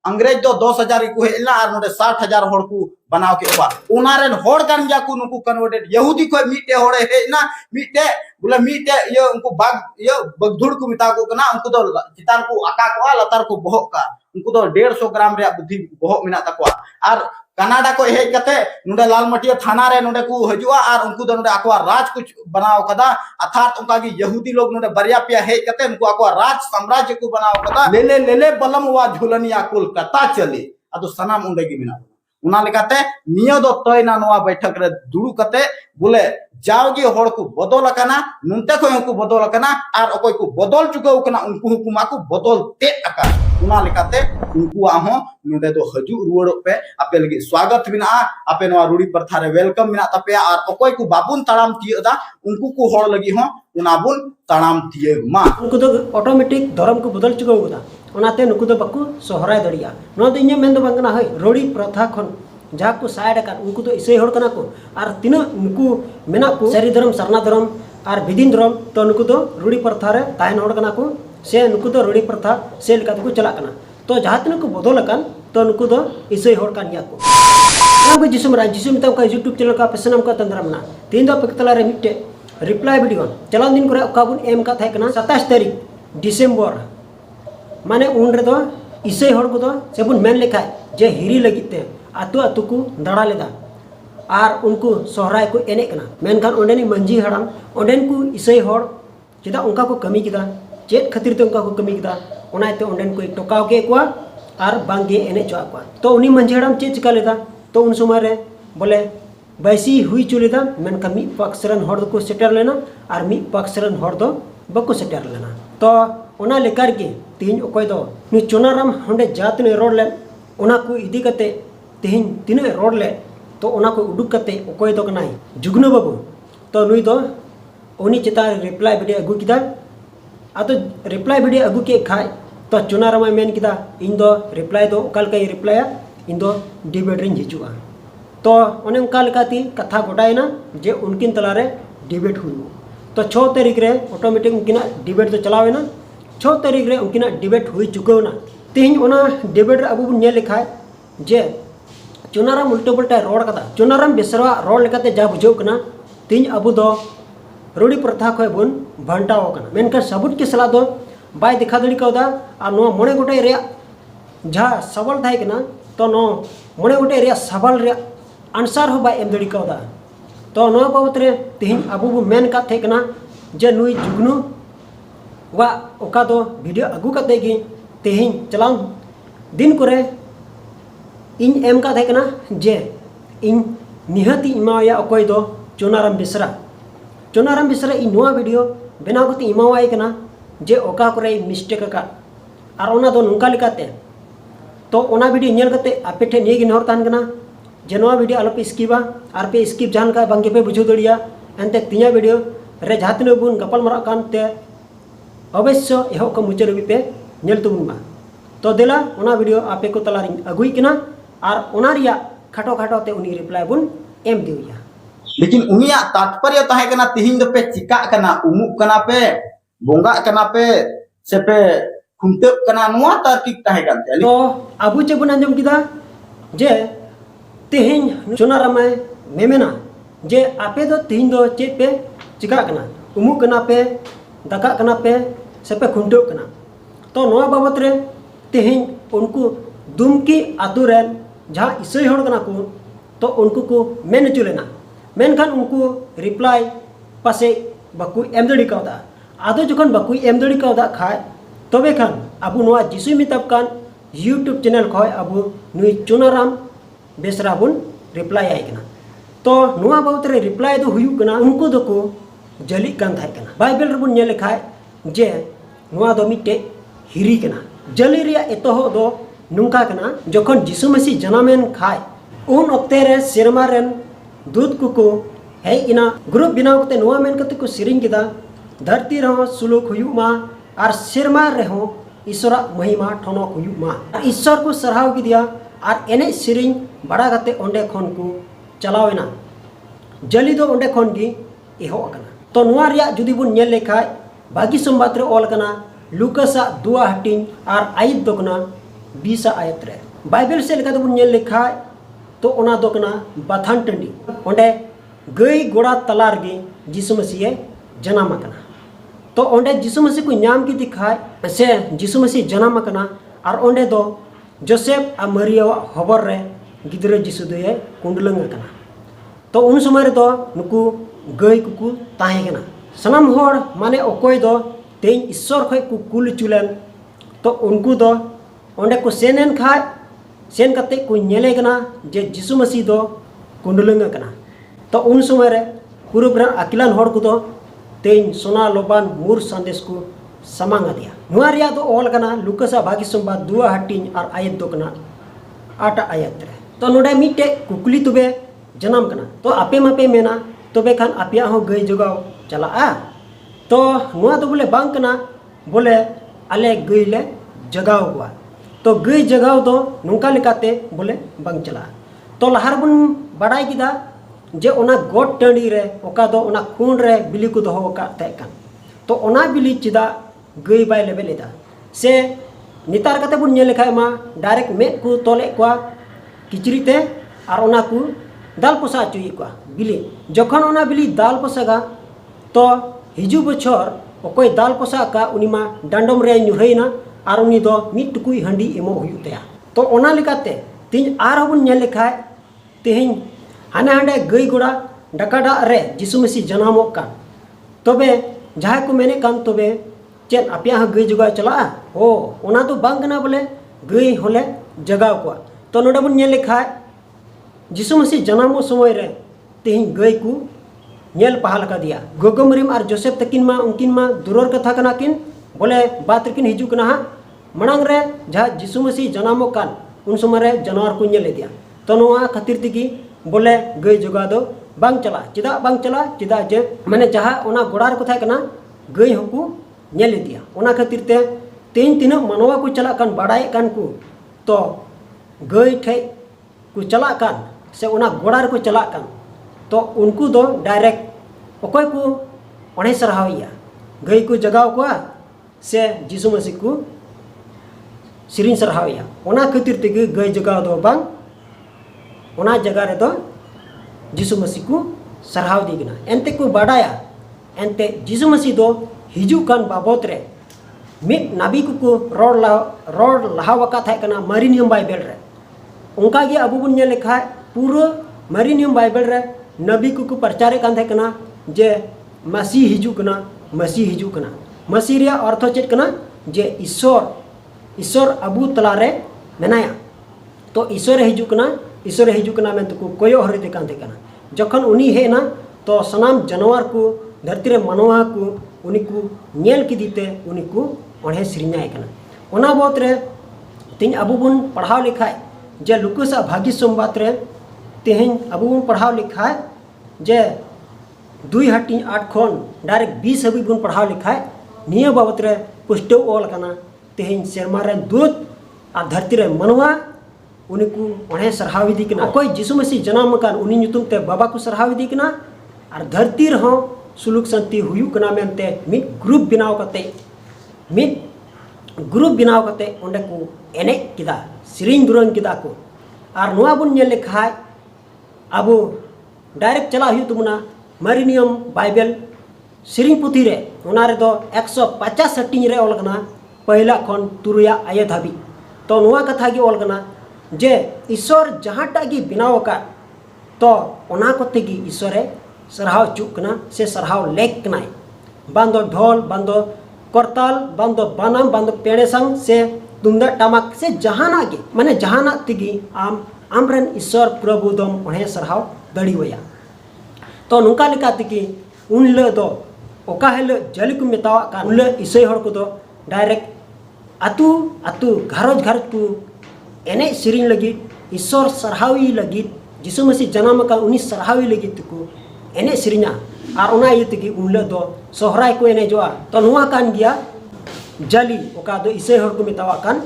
अंग्रेज दो 10,000 को हेलना और नोडे 60,000 होड़ को बनाव के बा उनारेन होड़ कान जा को नुकु कन्वर्टेड यहूदी को मीटे होड़े हेना मीटे बोले मीटे ये उनको बाग ये बगधुड़ को मिता को कना उनको दो चितान को आका को लतार को बहक का उनको दो 150 ग्राम रे बुद्धि बहक मिना तकवा और कनाडा को हेज कते नुडे लालमटिया थाना रे नुडे को हजुआ और उनको दो नुडे अकवा राज कुछ बनाव कदा अर्थात उनका की यहूदी लोग नुडे बरिया पिया हेज कते उनको अकवा राज साम्राज्य को बनाव कदा ले बलम वा झुलनिया कोलकाता चले अदो सनाम उंडे की मिना उना लेकाते नियो दो तोयना नोआ बैठक रे दुड़ू कते बोले जाओगी होड़ को बदल कना नुनते को को बदल कना और अकोय को बदल चुकाउ कना उनको हुकुमा को बदल ते अका उना लेकाते उनको आहो नुडे दो हजू रुवड़ पे आपे लगी स्वागत बिना आपे नोआ रूढ़ी प्रथा रे वेलकम बिना तपे और अकोय को बाबुन ताड़ाम तियदा उनको को होड़ लगी हो उनाबुन ताड़ाम तिये मा उनको तो ऑटोमेटिक धर्म को बदल चुकाउ कदा ओनाते नुकु दो बाकु सोहराय दड़िया नो दो इन्या मेन दो बांगना है रोड़ी प्रथा खन जहाँ को साइड का उनको तो इसे होड़ कना को और तीन नुकु मेना को सारी धर्म सरना धर्म और विदिन धर्म तो नुकु तो रूढ़ी प्रथा रे तायन होड़ कना को से नुकु तो रूढ़ी प्रथा से लेका को चला कना तो जहाँ तीन को बदल कन तो नुकु तो इसे होड़ कन या को जिसु मरा जिसु मिता का यूट्यूब चैनल का पेसनम का तंद्रमना तीन दो पकतला रे मिटे रिप्लाई वीडियो चलान दिन करे काबुन एम का थाय कना 27 तारीख डिसेंबर माने उन रे दो इसे होड़ को दो सेबुन मेन लेखा जे हिरी लगिते आतु आतु को दड़ा लेदा और उनको सोहराय को एने कना मेनखान ओंडेनी मंजी हड़ाम ओंडेन को इसे होड़ चेदा उनका को कमी किदा चेत खातिर ते उनका को कमी किदा ओनाते ओंडेन को टोकाव के कोआ और बांगे एने चोआ कोआ तो उनी मंजी हड़ाम चेत चिका लेदा तो उन समय रे बोले बैसी हुई चुलेदा मेनका मी पक्षरन होड़ को सेटर लेना और मी पक्षरन होड़ दो बको सेटर लेना तो ओना लेकर के तीन अकोय दो नु चोनाराम हंडे जात ने रोड ले ओना को इदी कते तीन तीन रोड ले तो ओना को उडुक कते अकोय दो कनाई जुगनो बाबू तो नुई दो उनी चिता रिप्लाई वीडियो अगु किदा आतो रिप्लाई वीडियो अगु के खाय तो चोनाराम मेन किदा इन दो रिप्लाई दो काल का रिप्लाई इन दो डिबेट रिन हिजुआ तो ओने उनका लेकाती कथा गोटायना जे उनकिन तलारे डिबेट हुई तो 6 तारीख रे ऑटोमेटिक उनकिना डिबेट तो चलावेना 6 तारीख रे उनकिना डिबेट हुई चुकावना तीन ओना डिबेट रे अबु बुन नेल लेखाय जे चुनाराम उल्टा पुल्टा रोड कदा चुनाराम बेसरवा रोड लेकाते जा बुझाव कना तीन अबु दो रूढ़ी प्रथा खय बुन भंटाव कना मेनका सबुत के सला दो बाय दिखा दड़ी कदा आ नो मोणे गोटे रे जा सवाल थाय कना तो नो मोणे गोटे रे सवाल रे आंसर हो बाय एम दड़ी कदा तो नो बाबत रे तीन अबु बु मेन का थे कना जे नुई जुगनु वा ओका दो वीडियो अगु कते गी तेहिं चलाम दिन करे इन एम का थे कना जे इन निहति इमाया अकोय दो चोनाराम बेसरा इन नोआ वीडियो बनाव कते इमावाय कना जे ओका करे मिस्टेक का और ओना दो नुंका लेकाते तो ओना वीडियो नेल कते आपे ठे निये गी नहर तान कना जे नोआ वीडियो आलोपे स्किपा और पे स्किप जान का बांगे पे बुझो दड़िया एनते तिया वीडियो रे जहातिनो बुन गपल मरा कानते अवश्य एहो को मुचे रवि पे नेल तुबुन मा तो देला ओना वीडियो आपे को तलारिन अगुई किना और ओना रिया खाटो खाटो ते उनी रिप्लाई बुन एम दिया लेकिन उनिया तात्पर्य ताहे कना तिहिन दो पे चिका कना उमुक कना पे बोंगा कना पे से पे खुंते कना नोआ तार्किक ताहे कानते तो अबु चे बुन अंजम किदा जे तिहिन चुनाराम मेमेना जे आपे दो तिहिन दो चेत पे चिका कना उमुक कना पे दका कना पे से पे खुंटे कना तो नोआ बाबत रे तिहिन उनको दुमकी आतु रेन जहाँ इसई होड़ कना को तो उनको को मेन चुलेना मेनखान उनको रिप्लाई पासे बाकु एम दड़ी कावदा आदो जखन बाकु एम दड़ी कावदा खाय तबे खान अबु नोआ जिसु मिताब कान यूट्यूब चैनल खय अबु नुई चुनाराम बेसरा बुन रिप्लाई आय कना तो नोआ बाबत रे रिप्लाई दो हुयु कना उनको दो को जली कान थाय कना बाइबल रे बुन नेल खाय जे नोआ दो मिटे हिरी कना जली रिया एतोह दो नुंका कना जखन जिसु मसीह जनामेन खाय उन ओक्ते रे सिरमा रेन दूध को हे इना ग्रुप बिनाव कते नोआ मेन कते को सिरिंग किदा धरती रहो सुलुक हुयु मा और सिरमा रहो ईश्वरा महिमा ठनक हुयु मा ईश्वर को सराहाव की दिया और एने सिरिंग बड़ा कते ओंडे खन को चलावेना जली दो ओंडे खन गी एहो कना तो नोआ रिया जुदी बुन नेल लेखाय बागी संबाद रे ऑल कना लुकासा दुआ हटिंग और आइद दो कना 20 आयत रे बाइबल से लेका बन नेल लेखा तो ओना दो कना बाथान टंडी ओंडे गई गोड़ा तलार गे जिसु मसीह जनाम कना तो ओंडे जिसु मसीह को नाम की दिखाए से जिसु मसीह जनाम कना और ओंडे दो जोसेफ आ मरिया हबर रे गिद्रे जिसु दे कुंडलंग कना तो उन समय रे दो नुकु गई कुकु ताहे कना सनाम होड़ माने अकोय दो तेन ईश्वर खय को कुल चुलेन तो उनको दो ओंडे को सेनेन खाय सेन कते को नेले कना जे जिसु मसीह दो कुंडलंग कना तो उन समय रे पूर्व रे अकिलान होड़ को दो तेन सोना लोबान मूर संदेश को समांग दिया नुआ रिया दो ओल कना लुकासा भागी संबाद दुआ हटिन और आयत दो कना 8 आयत रे तो नोडे मिटे कुकली तुबे जन्म कना तो आपे मापे मेना तबे खान आपिया हो गई जगाव चला तो नुआ तो बोले बांग कना बोले आले गई ले जगाव हुआ तो गई जगाव तो नुका लेकाते बोले बांग चला तो लहार बुन बड़ाई किदा जे ओना गोट टंडी रे ओका दो ओना खून रे बिली को दोहो का तैकान तो ओना बिली चिदा गई बाय लेबे लेदा से नितार कते बुन नेल खाय मा डायरेक्ट में को तोले को किचरीते और ओना को दाल पोसा चुई को बिली जखन ओना बिली दाल पोसागा तो हिजु बछर ओकोय दाल पोसा का उनिमा डांडम रे नुरैना और उनी दो मिट टुकुई हंडी एमो हुयुतेया तो ओना लेकाते तिन आर बुन नेल खाय तेहिं हाने हांडे गई गोड़ा डकाडा रे जिसु मसीह जनामो कान तबे जहां को मेने कान तबे चेन आपिया गई जगह चला ओ ओना तो बांग कना बोले गई होले जगाव को तो नोडे बुन नेल खाय जिसु मसीह जनामो समय रे तेहिं गई को नेल पहाल का दिया गोगमरिम और जोसेफ तकिन मा दुरोर कथा कना किन बोले बात किन हिजु कना मणांग रे जहां जिसु मसीह जनामो कान उन समय रे जानवर को नेल दिया तो नोआ खातिर तिगी बोले गई जगह दो बांग चला चिदा जे माने जहां ओना गोड़ार को था कना गई होकु नेल दिया ओना खातिर ते तीन तीन मनवा को चला कान बाड़ाय कान को तो गई ठे को चला कान से ओना गोड़ार को चला कान तो उनको दो डायरेक्ट ओकोय को ओणे सरहाविया गई को जगाव को से जिसु मसीह को सिरिन सरहाविया ओना खातिर ते गई जगाव दो बांग ओना जगह रे दो जिसु मसीह को सरहाव दिगना एंते को बाडाया एंते जिसु मसीह दो हिजु कान बाबत रे मिट नाबी को रोड लहावका था कना मरी नियम बाइबल रे उनका गे अबु बुन लेखा पूरा मरी नियम बाइबल रे नबी को प्रचार कान था कना जे मसीह हिजु कना मसीह रे अर्थ चेत कना जे ईश्वर अबु तला रे मेनाया तो ईश्वर हिजु कना में तो कोयो हरिते कान थे कना जखन उनी है ना तो सनाम जानवर को धरती रे मनवा को उनी को नेल की दीते उनी को ओणे सिरिनाय कना ओना बहुत रे तिन अबु बुन पढ़ाव लिखाय जे लुकासा भागी सोमबात रे तेहिं अबु बुन पढ़ाव लिखाय जे 2:8 खन डायरेक्ट 20 हबी बुन पढ़ाव लिखाय निया बाबत रे पुष्टव ओल कना तेहिं शर्मा रे दूत आ धरती रे मनवा उनी को ओणे सरहाव दी कना कोई जिसु मसीह जन्म कान उनी नुतुम ते बाबा को सरहाव दी कना और धरती रहो सुलुक संति हुयु कना मेनते मिट ग्रुप बिनाव कते ओंडे को एने किदा सिरिंग दुरंग किदा को और नोआ बुन नेल लेखाय अब डायरेक्ट चला हुयु तुमना मरी नियम बाइबल सिरिंग पुथी रे ओना रे दो 150 सटिंग रे ओल कना पहला खन तुरुया आयत हाबी तो नोआ कथा गे ओल कना जे ईश्वर जहाँटा गी बिनाव का तो ओना कोते गी ईश्वरे सरहाव चुक कना से सरहाव लेक कनाय बांदो ढोल बांदो करताल बांदो बानम बांदो पेड़े संग से तुमदा टमाक से जहाना गे माने जहाना तिगी आमरन ईश्वर प्रभु दम ओणे सरहाव दड़ी वया तो नुका लेका तिगी उन ले दो ओका हेले जली को मेतावा का उन ले ईसई हड़ को दो डायरेक्ट आतु घरज को एने सिरिंग लगी ईश्वर सरहावी लगी जिसु मसीह जन्म का उनी सरहावी लगी को एने सिरिंगा और ओना ये तगी उनले दो सोहराय को एने जोआ तो नुआ कान गिया जली ओका दो इसे हर को मेतावा कान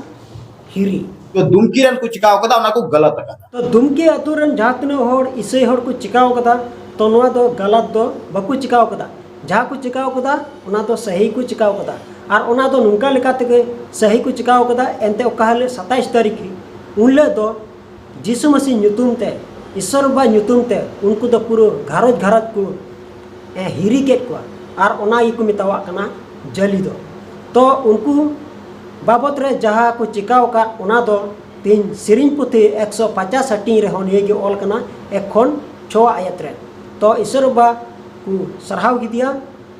हिरी तो दुमकी रन को चिकाव कदा ओना को गलत कदा तो दुमकी अतुरन जातने होड़ इसे हर को चिकाव कदा तो नुआ दो गलत दो बकु चिकाव कदा जहाँ को चिकाव कदा ओना तो सही को चिकाव कदा और ओना दो नुंका लेका तेगे सही को चिकाव कदा एंते ओका हले 27 तारीख उनले दो जीसु मसीह ᱧᱩᱛᱩᱢ ते ईश्वर बा ᱧᱩᱛᱩᱢ ते उनको दो पूरा घारज घारज को हिरी केट को और ओना ही को मितावा कना जली दो तो उनको बाबत रे जहाँ को चिकाव का ओना दो तीन सिरिंग पुथी 150 हटी रे होने के ऑल कना एखन 6 आयत रे तो ईश्वर बा को सरहाव की दिया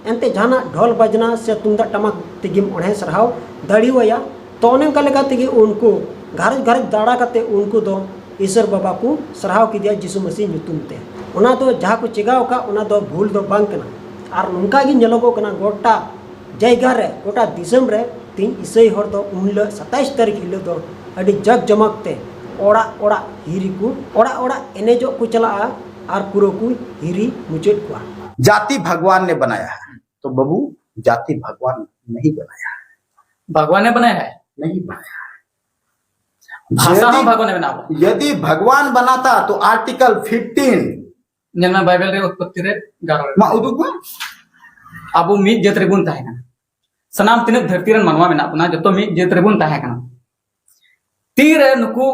एंते जाना ढोल बजना से तुंदा टमक तिगिम ओढ़े सरहाव दड़ी वया तो ओने का लेका तिगी उनको घारज घारज दाड़ा करते उनको दो ईश्वर बाबा को सरहाव की दिया यीशु मसीह ᱧᱩᱛᱩᱢ ते ओना दो जहाँ को चिगाव का ओना दो भूल दो बांग कना और नुंका गी ñelogo कना गोटा जायगा रे गोटा दिसम रे तीन ईसाई हर दो उनले 27 तारीख हिलो दो अड़ी जग जमक ते ओड़ा ओड़ा हिरी को ओड़ा ओड़ा एनेजो को चला और पूरा को हिरी मुचेट को जाति भगवान ने बनाया है तो बबू जाति भगवान नहीं बनाया है। भगवान ने बनाया है, नहीं बनाया है। भाषा यदि- हम भगवान ने बनाया। यदि भगवान बनाता तो आर्टिकल 15 जन्म बाइबल रे उत्पत्ति रे 11 मा उदुग में अब मिद जेत रे बुन ताहे कना सनाम तिने धरती रन मनवा मेना अपना जतो मिद जेत रे बुन ताहे कना तीर नुकु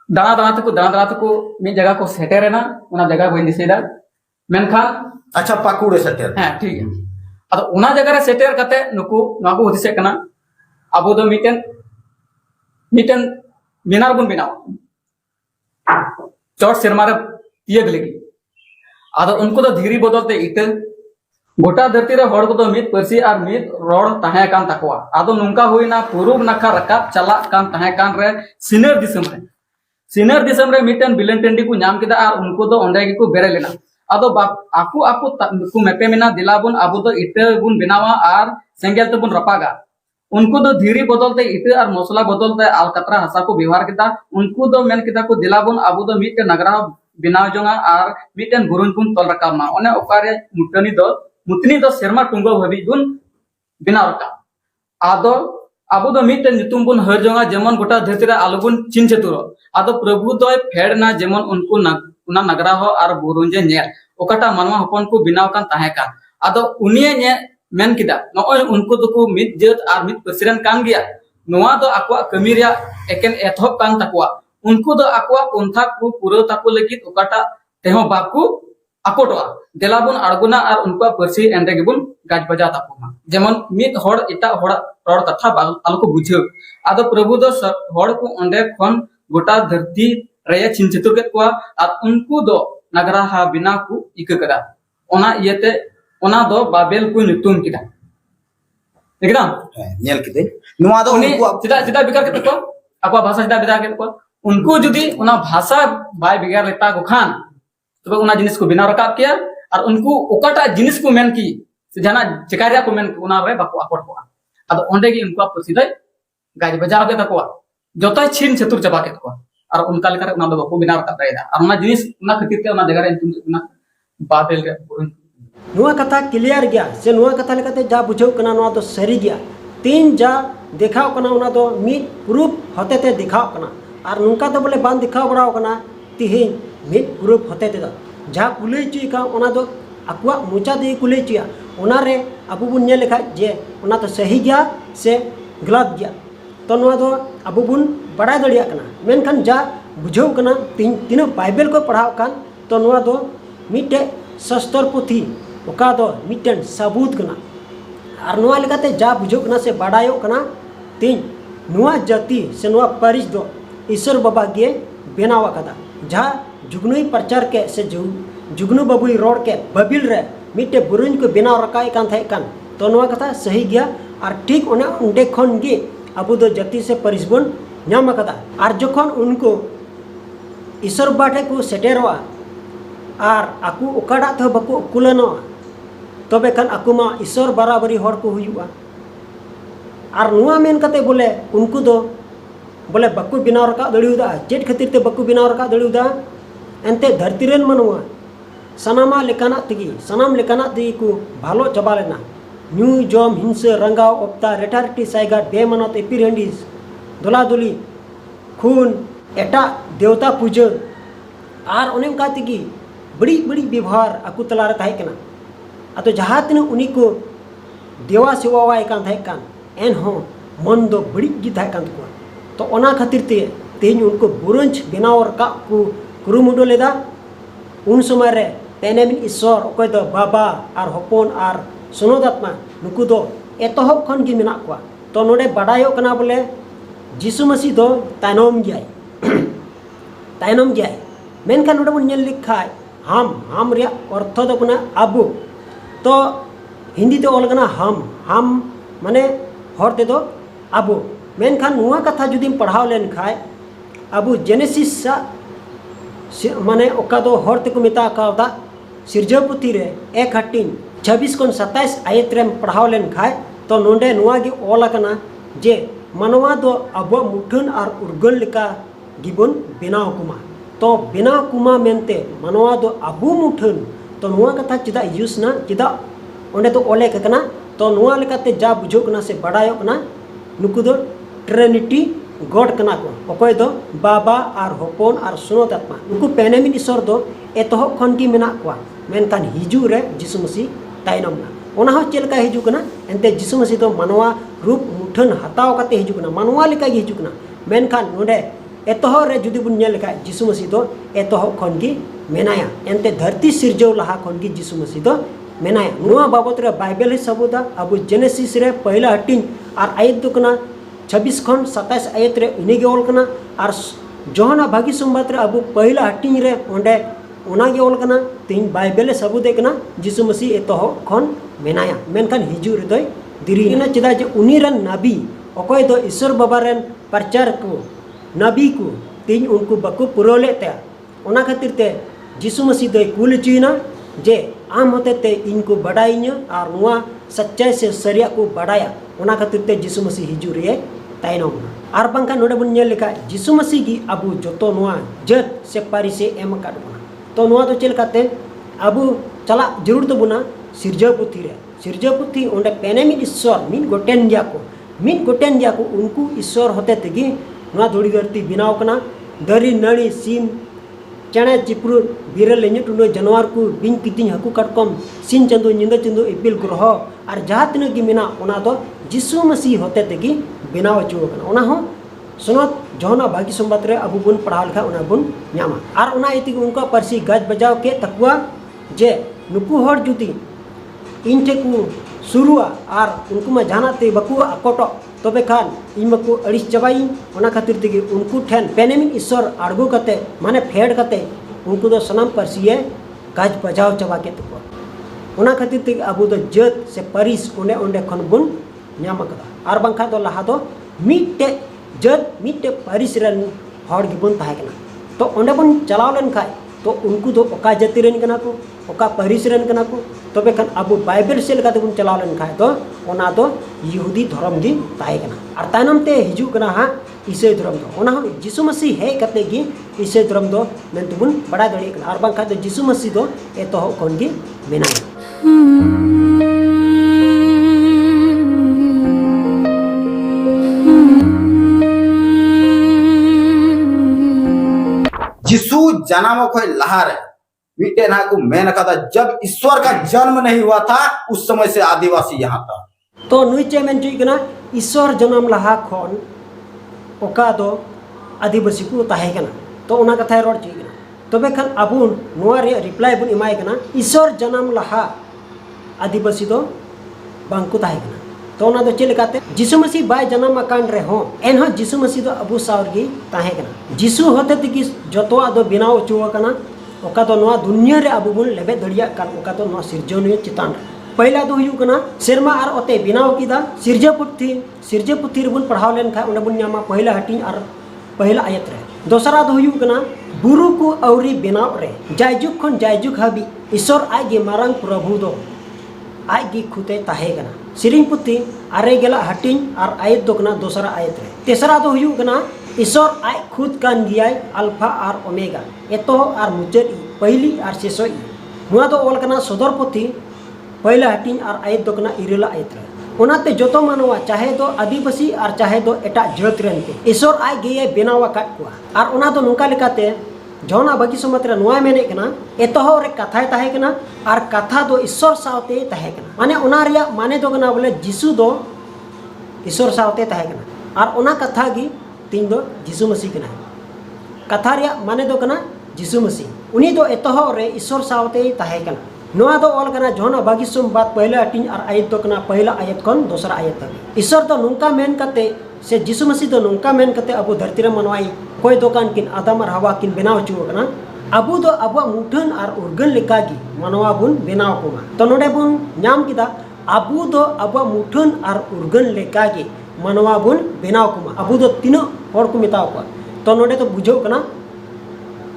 दाना दाना तको मिद जगह को सेटेर ना उना जगह बइन दिसेदा मेनखान अच्छा पाकुड़े सटेर हां ठीक है अदो उना जगह रे सेटेर कते नुकु नाको दिसे कना अब दो मिटन मिनार बुन बिनाव चोट सिरमा रे तियग लगी आदो उनको तो धीरी बदलते इटे गोटा धरती रे हड़ को तो मित परसी और मित रोड ताहे कान तकवा आदो नुंका हुईना पूर्व नखा रकाब चला कान ताहे कान रे सिनर दिसम रे मिटन बिलन टेंडी को नाम किदा और उनको तो ओंडे की को बेरे लेना आदो आकु को मेपे मेना दिलाबुन आबो तो इटे बुन बिनावा और सेंगेल तो बुन रपागा उनको तो धीरी बदलते इटे और मसला बदलते अलकतरा हसा को व्यवहार किदा उनको तो मेन किदा को दिलाबुन आबो तो मिट नगरा बिनाव जोंगा और मिटन गुरुन बुन तल रकामा ओने ओकारे मुतनी दो सेरमा टुंगो भाबी बुन बिनाव रका आदो आबो दो मिटन ᱧᱩᱛᱩᱢ बुन हर जोंगा जेमन गोटा धरती रे आलुबुन चिन चतुरो आदो प्रभु दोय फेडना जेमन उनको उना नगरा हो और बुरुंजे नेल ओकाटा मनवा हपन को बिनाव कान ताहे कान आदो उनिये ने मेन किदा नोय उनको तो को मित जेत और मित प्रेसिडेंट कान गया नोआ दो आकवा कमी रिया एकेन एथोप कान तकवा उनको दो आकवा पंथा को पूरा ताको लगित ओकाटा तेहो बाकू आकोटवा देलाबुन अड़गुना और उनको परसी एंडे गिबुन गाज बजा तापुमा जेमन मित होड़ इटा होड़ रोड कथा आलो को बुझेव आदो प्रभु दो होड़ को ओंडे खन गोटा धरती रे चिन चितुर केत कोआ और उनको दो नगरा हा बिना को इक कदा ओना इयते ओना दो बाबेल को ᱧᱩᱛᱩᱢ किदा एकदम नेल किदे नुआ दो उनी उनको चिदा बिकार केत को akwa भाषा चिदा बिकार केत को उनको जुदी ओना भाषा बाय बिगार लेता को खान तबे उना जिनिस को बिना रकाब किया और उनको ओकाटा जिनिस को मेन की जाना चिकारिया को मेन उना रे बाको आकोट को आदो ओंडे की उनको प्रसिद्ध गाज बजाव के तको जोता छिन चतुर चबा के तको और उनका लेकर उना दो बाको बिना रकाब रेदा और उना जिनिस उना खतिर के उना जगह रे उना बाबेल रे नुआ कथा क्लियर गया से नुआ कथा लेकाते जा बुझाव कना नुआ तो सरी गया तीन जा देखाव कना उना तो मिट प्रूफ होते दिखाव कना और नुका तो बोले बान दिखाव बड़ाव कना तिहिन मिट प्रूफ होते जा कुलई चुई का उना तो अकुआ मुचा दे कुलई चुया उना रे अबु बुन ने लेखा जे उना तो सही गया से गलत गया तो नुआ तो अबु बुन बड़ा दड़िया कना मेनखान जा बुझाव कना तीन बाइबल को पढ़ाव कान तो नुआ तो मिटे शस्त्र पुथी ओका दो मिटन सबूत कना और नुआ लेकाते जा बुझो कना से बाडायो कना तीन नुआ जाति से नुआ परिस दो ईश्वर बाबा गे बेनावा कदा जा जुगनुई प्रचार के से जुगनु बाबुई रोड के बबिल रे मिटे बुरुन को बेनाव रकाय कान थाय कान तो नुआ कथा सही गया और ठीक ओने उंडे खन गे अबु दो जाति से परिस बन ᱧᱟᱢ कदा और जखन उनको ईश्वर बाटे को सेटेरवा और आकु ओकाड़ा तो बाको कुलनो तबे खान आकु मा ईश्वर बराबरी हर को हुआ और नुआ मेन कते बोले उनको दो बोले बाको बिनाव रका दड़िउदा चेट खातिर ते बाको बिनाव रका दड़िउदा एनते धरती रेन मनवा सनामा लेकाना तिगी को भालो चबा लेना न्यू जम हिंसा रंगाव ओप्ता रेटारिटी साइगाट बेमानत एपिरहंडिस दोलादुली खून एटा देवता पूजा और उन्हें का तिगी बड़ी बड़ी व्यवहार आकु तलारे ताहे कना अतो जहाँ तीन उनी को देवा सेवावाय कान थाहे कान एनहों मन दो बड़ी गी थाहे कान तकवा तो ओना खातिर ते तेज उनको बुरंज बेनाव रकाब को कुरुमुडो लेदा उन समय रे पेनेमिन ईश्वर अकय दो बाबा आर हपन आर सुनोदात्मा नुकु दो एतहब खन गी मेना कोआ तो नोडे बडायो कना बोले जीसु मसीह दो तायनोम गयाय मेनखान नोडे बन नेल लिखाय हम रे अर्थ दो कना अबु तो हिंदी ते ऑल कना हम माने हर ते दो अबु मेनखान नुआ कथा जुदीम पढ़ाव लेन खाय अबु जेनेसिस माने ओका दो हर ते को मेता कावदा सिरजपुथी रे 1:26-27 आयत रेम पढ़ाव लेन खाय तो नोंडे नुआ गी ऑल कना जे मनवा दो अबो मुठन आर उर्गल लिका गिबन बेनाव कुमा तो बेनाव कुमा मेनते मनवा दो अबु मुठन तो नुआ कथा चिदा यूज ना चिदा ओंडे तो ओले कना तो नुआ लेकाते जा बुझो कना से बडायो कना नुकु दो ट्रिनिटी गॉड कना को अकय दो बाबा आर हपन आर सुनोदात्मा नुकु पेनेमिन ईश्वर दो एतहब खन गी मेना कोआ मेनखान हिजू रे जीसु मसीह तायनम ना ओना हो चेलका हिजू कना एनते जीसु मसीह दो मनवा रूप मुठन हताव काते हिजू कना मनवा लेका गी हिजू कना मेनखान नोडे एतहब रे जुदी बुन नेल लेका जीसु मसीह दो एतहब खन गी मेनाया एनते धरती सिरजव लहा खन गी जीसु मसीह दो मेनाया नुआ बाबत रे बाइबल सबुदा अबु जेनेसिस रे पहला हटिन आर आयत दो कना 26-27 आयत रे इनेगे ऑल कना आर जोहना भागी संबाद रे अबु पहला हटिन रे ओंडे ओनागे ऑल कना तीन बाइबल सबुदे कना जीसु मसीह एतहब खन मेनाया मेनखान हिजू रे दोय दिरी ना चिदा जे उनी रन नबी अकय दो ईश्वर बाबा रेन प्रचार को नबी को तीन उनको बको पुरोले ते ओना खातिर ते जीसु मसीह दोय कुल चुइना जे आम होते ते इनको बडाइnya आर नुआ सच्चाई से सरिया को बडाया ओना खातिर ते जीसु मसीह हिजू रे तायनम आर बांका नोडे बन नेल लेका जीसु मसीह गी अबु जतो नुआ जत से पारी से एम काड बना तो नुआ तो चेल काते अबु चला जरूर तो बुना सिरजपुथी ओंडे पेनेमिन ईश्वर मिन गोटेन गया को उनको ईश्वर होते तेगी नुआ धुड़ी धरती बिनाव कना दरी नड़ी सीम चेणे चिपरू बीरे लेंजे टुंडो जानवर को बिन कितिन हकु कटकम सिन चंदो निंदा चंदो इपिल ग्रह और जहाँ तीन गी मेना ओना दो जीसु मसीह होते तेगी बेनाव चुओ कना ओना हो सुनो जोना भागी संबाद रे अबु बुन पढ़ाव लेखा ओना बुन न्यामा आर ओना इति उनका परसी गज बजाव के तकुआ जे नुकु हर जुती इनठे को शुरुआ आर उनको में जाना ते बकु अकोटो तबे खान इमको अड़िस चबाई ओना खातिर तेगे उनको ठेन पेनेमिन ईश्वर आड़गो कते माने फेड कते उनको दो सनम परसिए गज बजाव चबा के तकुआ ओना खातिर तेगे अबु दो जत से परिस ओने ओंडे खन बुन न्यामा कदा आर बांखा दो लहा दो मिटे जत मिटे परिस रन हड़ गिबन ताहे कना तो ओंडे बन चलाव लेन खाय तो उनको दो ओका जाति रेन कना को ओका परिस रेन कना को तबे खान अबु बाइबल से लेका बन चलाव लेन खाय तो ओना दो यहूदी धर्म गी ताहे कना आर तायनम ते हिजू कना हा ईसाई धर्म दो ओना हो जीसु मसीह हे कते गी ईसाई धर्म दो मेन तुबुन बड़ा दड़ी कना आर बांखा दो जीसु मसीह दो एतो कोन गी मेना यीशु जन्म खोय लहारे मिटे ना को मेन कदा जब ईश्वर का जन्म नहीं हुआ था उस समय से आदिवासी यहाँ था तो नुचे मेन चुइकना ईश्वर जन्म लहा खन ओका दो आदिवासी को ताहे कना तो ओना कथा रोड चुइकना तबे खान अबुन नोआ रे रिप्लाई बुन इमाय कना ईश्वर जन्म लहा आदिवासी दो बांको ताहे कना तो ओना दो चेलकाते जीसु मसीह बाय जन्म अकान रे हो एनहो जीसु मसीह दो अबु सावरगी ताहे कना जीसु होते तिकी जतोआ दो बिनाव चुवा कना ओका तो नोआ दुनिया रे अबु बुन लेबे दड़िया कान ओका तो नोआ सिरजोनिय चितान पहला दो हुयु कना सेरमा आर ओते बिनाव किदा सिरजपुथी रे बुन पढ़ाव लेन खा ओने बुन न्यामा पहला हटिन आर पहला आयत रे दोसरा दो हुयु कना बुरु को औरी बिनाव रे जायजुक खन जायजुक हाबी ईश्वर आय गे मारंग प्रभु दो आय गे खुते ताहे कना सिरिंग पुथी आरे गेला हटिन आर आयत दो कना दोसरा आयत रे तेसरा दो हुयु कना ईश्वर आय खुद कान गियाय अल्फा आर ओमेगा एतो आर मुचेद पहली आर शेषो नुआ दो ऑल कना सदर पुथी पहला हटिन आर आयत दो कना इरेला आयत रे ओनाते जतो मानवा चाहे दो आदिवासी आर चाहे दो एटा जात रेन के ईश्वर आय गे बेनावा काट कुआ आर ओना दो नुका लेकाते जौना बागी सम्मत रे नुआ मेने कना एतहो रे कथाय ताहे कना और कथा दो ईश्वर सावते ताहे कना माने ओना रिया माने दो कना बोले जीसु दो ईश्वर सावते ताहे कना और ओना कथा गी तीन दो जीसु मसीह कना कथा रिया माने दो कना जीसु मसीह उनी दो एतहो रे ईश्वर सावते ताहे कना नुआ दो ऑल कना जौना बागी सम्मत पहला अटिन और आयत दो कना पहला आयत कौन दूसरा आयत तक ईश्वर दो नुंका मेन कते से जीसु मसीह दो नुंका मेन कते अब धरती रे मनवाई कोई दोकान किन आदम और हवा किन बनाव चुओ कना अबू दो अब मुठन और उर्गन लेकागी मनवा बुन बनाव कोमा तो नोडे बुन नाम किदा अबू दो अब मुठन और उर्गन लेकागी मनवा बुन बनाव कोमा अबू दो तीनों हर को मिताव को तो नोडे तो बुझो कना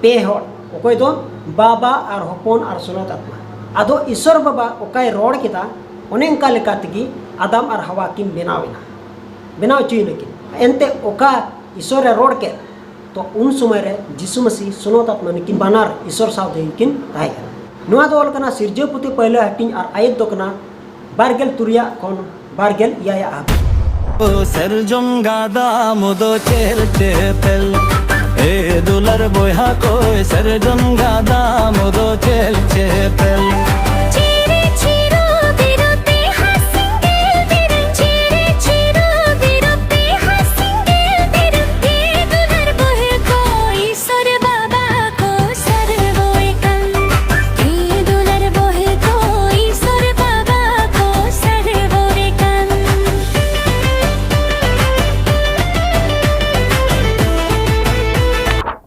पे हर ओकोय दो बाबा और हपन और सुनत आत्मा आदो ईश्वर बाबा ओकाय रोड किदा अनेका लेकातगी आदम और हवा किन बनाव चुई लेकिन एनते ओका ईश्वर रोड के तो उन समय रे जीसु मसीह सुनत आत्मा निकिन बानार ईश्वर सावते किन ताहे नुआ दो कना सिरजपुति पहले हटिन और आयत दो कना बारगेल तुरिया कोन बारगेल याया आब ओ सरजम गादा मुदो चेरते पेल ए दुलर बोया को सरजम गादा मुदो चेरते पेल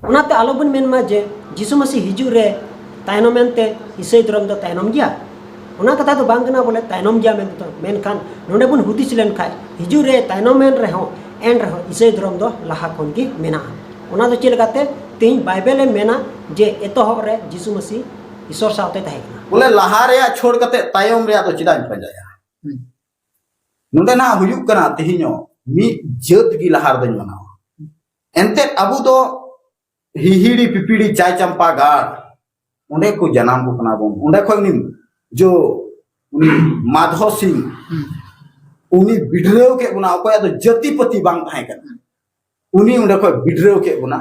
उनाते आलोबन मेनमा जे जीसु मसीह हिजु रे तायनोमेंते ईसाई धर्म दो तायनोम गया उना कथा तो बांगना बोले तायनोम गया मेन तो मेन खान नोडे बुन हुदिस लेन खाय हिजु रे तायनोमेन रे हो एन रे हो ईसाई धर्म दो लाहा कोन की मेना उना तो चेलगाते तीन बाइबल मेना जे एतो हो रे जीसु मसीह ईश्वर सावते ताहे कना बोले लहा रे छोड़ कते तायम रे तो चिदा पंजाया नोडे ना हुयुक कना तिहिनो मी जत की लहार दन मना एनते अबू दो हिहिड़ी पिपिड़ी चाय चंपा गाड़ उन्हें को जनाम को कना बोम उन्हें को जो माधव सिंह उन्हीं बिडरेव के गुना ओकोय तो जतिपति बांग थाहे कना उन्हीं उन्हें को बिडरेव के गुना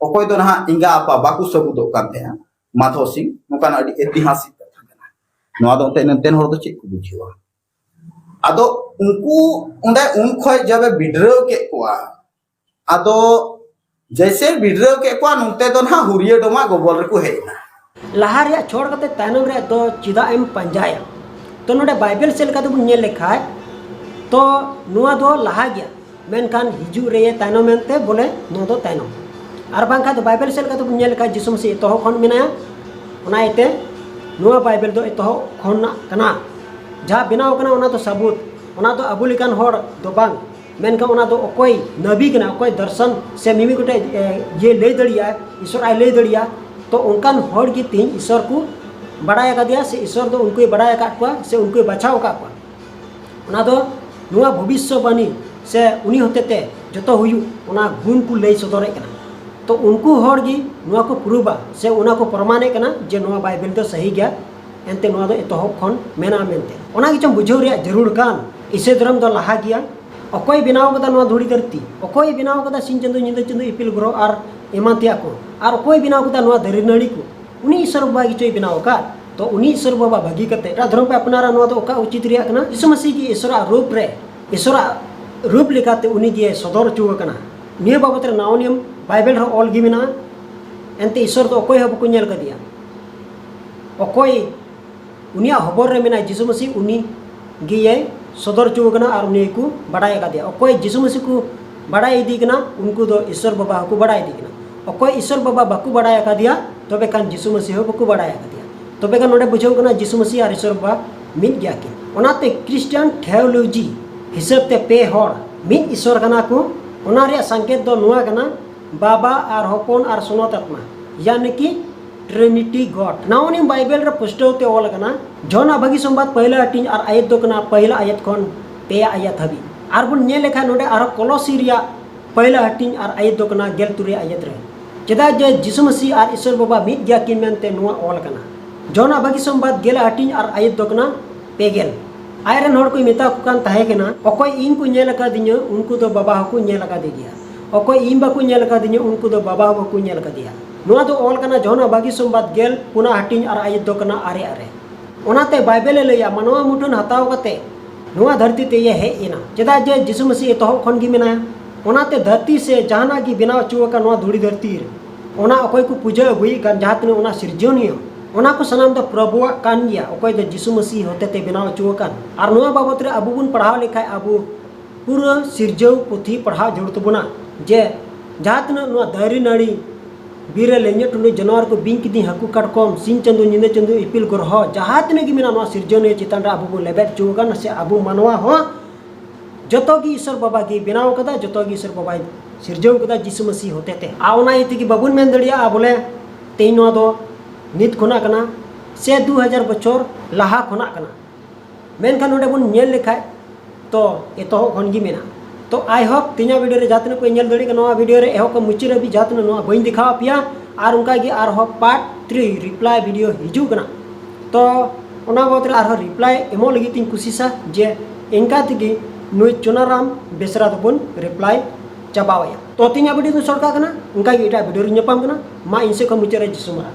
ओकोय तो ना इंगा आपा बाकू सबूत काते हैं माधव सिंह नोकान अडी ऐतिहासिक कथा कना नोआ दो तेन हर तो चेक को बुझिवा आदो उनको उन्हें उन खोय जब बिडरेव के कोआ आदो जैसे बिडरेव के को नुते तो ना हुरिये डोमा गोबल रे को हेना लाहा रे छोड़ कते तायनम रे दो चिदा एम पंजाया तो नोडे बाइबल सेल का तो बुन लेखा है तो नुआ दो लाहा गया मेनखान हिजु रे तायनोमेंते बोले नो दो तायनम और बांखा तो बाइबल सेल का तो बुन लेखा जीसु मसीह तो खन मिनाया उना इते नुआ बाइबल दो तो खन कना जहाँ बनाव कना उना तो सबूत उना तो अबु लिकान होड़ दो बांग मेनका उना दो कोई नबी कना कोई दर्शन से मिमी गोटे ये ले दड़िया ईश्वर आय ले दड़िया तो उनकान होड़ की तीन ईश्वर को बड़ाया का दिया से ईश्वर दो उनको बड़ाया का को से उनको बचाव का को उना दो नुआ भविष्यवाणी से उनी होते ते जतो हुयु उना गुण को ले सदरे कना तो उनको होड़ की नुआ को प्रूबा से उना को प्रमाणे कना जे नुआ बाइबल तो सही गया एनते नुआ दो एतोहब खन मेना मेनते उना की चम बुझो रे जरूर कान इसे धर्म दो लाहा गया अकोय बनाव कदा नुआ धुड़ी धरती अकोय बनाव कदा सिंह चंदो निंदा चंदो इपिल ग्रह और एमान तिया को और अकोय बनाव कदा नुआ धरी नड़ी को उनी ईश्वर बाबा की चोय बनाव का तो उनी ईश्वर बाबा भागी कते एटा धर्म पे अपनारा नुआ तो ओका उचित रिया कना यीशु मसीह की ईश्वर रूप रे ईश्वर रूप लेकाते उनी गे सदर चुव कना निय बाबत रे नाव नियम बाइबल रे ऑल गी मेना एनते ईश्वर तो अकोय हब को नेल कदिया अकोय उनिया हबर रे मेना यीशु मसीह उनी गिए सदर चुव कना और उनी को बड़ाय का दिया अकोय यीशु मसीह को बड़ाय दी कना उनको दो ईश्वर बाबा को बड़ाय दी कना अकोय ईश्वर बाबा बाकू बड़ाय का दिया तबे कान यीशु मसीह बाकू बड़ाय का दिया तबे कान नोडे बुझाव कना यीशु मसीह और ईश्वर बाबा मिल गया के ओनाते क्रिश्चियन थियोलॉजी हिसाब ते पे हड़ मिल ईश्वर कना को ओना रे संकेत दो नुआ कना बाबा और हपन और सुनत आत्मा यानी कि ट्रिनिटी गॉड नाउनी बाइबल रे पुस्तक ते ऑल कना जोना भागी संवाद पहला अटिन और आयत दो कना पहला आयत खन पे आयत हबी और बुन ने लेखा नोडे और कोलोसिरिया पहला अटिन और आयत दो कना गेल तुरे आयत रे चेदा जे यीशु मसीह और ईश्वर बाबा मिद गया कि मेनते नुआ ऑल कना जोना भागी संवाद गेल अटिन और आयत दो कना पे गेल आयरन हड़ को मेता को कान ताहे कना अकोय इन को नेल का दिनो उनको तो बाबा को नेल का दे गया अकोय इन बाको नेल का दिनो उनको तो बाबा को नेल का दिया ᱱᱚᱣᱟ ᱫᱚ ᱚᱞ ᱠᱟᱱᱟ ᱡᱚᱦᱚᱱᱟ ᱵᱟᱜᱤ ᱥᱚᱢᱵᱟᱫ ᱜᱮᱞ ᱯᱩᱱᱟ ᱦᱟᱹᱴᱤᱧ ᱟᱨ ᱟᱭᱮᱛ ᱫᱚ ᱠᱟᱱᱟ ᱟᱨᱮ ᱟᱨᱮ ᱚᱱᱟᱛᱮ ᱵᱟᱭᱵᱮᱞᱮ ᱞᱟᱹᱭᱟ ᱢᱟᱱᱣᱟ ᱢᱩᱴᱷᱟᱹᱱ ᱦᱟᱛᱟᱣ ᱠᱟᱛᱮ ᱱᱚᱣᱟ ᱫᱷᱟᱹᱨᱛᱤ ᱛᱮ ᱦᱮᱡ ᱮᱱᱟ ᱪᱮᱫᱟᱜ ᱡᱮ ᱡᱤᱥᱩ ᱢᱟᱹᱥᱤ ᱮᱛᱚᱦᱚᱵ ᱠᱷᱚᱱ ᱜᱮ ᱢᱮᱱᱟᱭᱟ ᱚᱱᱟᱛᱮ ᱫᱷᱟᱹᱨᱛᱤ ᱥᱮ ᱡᱟᱦᱟᱱᱟᱜ ᱜᱮ ᱵᱮᱱᱟᱣ ᱚᱪᱚ ᱟᱠᱟᱱ ᱱᱚᱣᱟ ᱫᱷᱩᱲᱤ ᱫᱷᱟᱹᱨᱛᱤ ᱨᱮ ᱚᱱᱟ ᱚᱠᱚᱭ ᱠᱚ ᱯᱩᱡᱟᱹ ᱟᱹᱜᱩᱭᱮᱫ ᱠᱟᱱ ᱡᱟᱦᱟᱸ ᱛᱤᱱᱟᱹᱜ ᱚᱱᱟ ᱥᱤᱨᱡᱚᱱᱤᱭᱟᱹ ᱚᱱᱟ ᱠᱚ ᱥᱟᱱᱟᱢ ᱫᱚ ᱯᱨᱚᱵᱷᱩᱣᱟᱜ ᱠᱟᱱ ᱜᱮᱭᱟ ᱚᱠᱚᱭ ᱫᱚ ᱡᱤᱥᱩ ᱢᱟᱹᱥᱤ ᱦᱚᱛᱮᱛᱮ ᱵᱮᱱᱟᱣ ᱚᱪᱚ ᱟᱠᱟᱱ ᱟᱨ ᱱᱚᱣᱟ ᱵᱟᱵᱚᱫ ᱨᱮ ᱟᱵᱚ ᱵᱚᱱ ᱯᱟᱲᱦᱟᱣ ᱞᱮᱠᱷᱟᱡ ᱟᱵᱚ पूरा सिरजव पुथी पढ़ा जरूर तबना जे जहाँ तना दारी नाड़ी बीरे लेंगे टुंडे जानवर को बिंग किदी हाकू काटकम सिंह चंदू निंदे चंदू इपिल ग्रह जहाँ तना की मेना सिरजन चितान रे आबो लेबेट चुगान से आबो मानवा हो जतो की ईश्वर बाबा की बनाव कदा जतो की ईश्वर बाबा सिरजव कदा जिसु मसीह होते ते आ ओना इति की बाबुन मेन दड़िया बोले तेन नो दो नित खोना कना से 2000 बछर लाहा खोना कना मेनखान नोडे बन नेल लेखाय तो एतोह खन गी मेना तो आई होप तीना वीडियो रे जातने को नेल दड़ी नवा वीडियो रे एहो को मुची रे भी जातने नवा बइन दिखावा पिया आर उनका गी आर हो पार्ट 3 रिप्लाई वीडियो हिजू कना तो ओना बात रे आर हो रिप्लाई एमो लगी तिन कुशिसा जे इनका तिगी नुई चुनाराम बेसरा तबन रिप्लाई चाबावया तो तीना वीडियो तो सरका कना उनका गी एटा वीडियो रे ᱧᱟᱯᱟᱢ कना मा इनसे को मुची रे जिसुमरा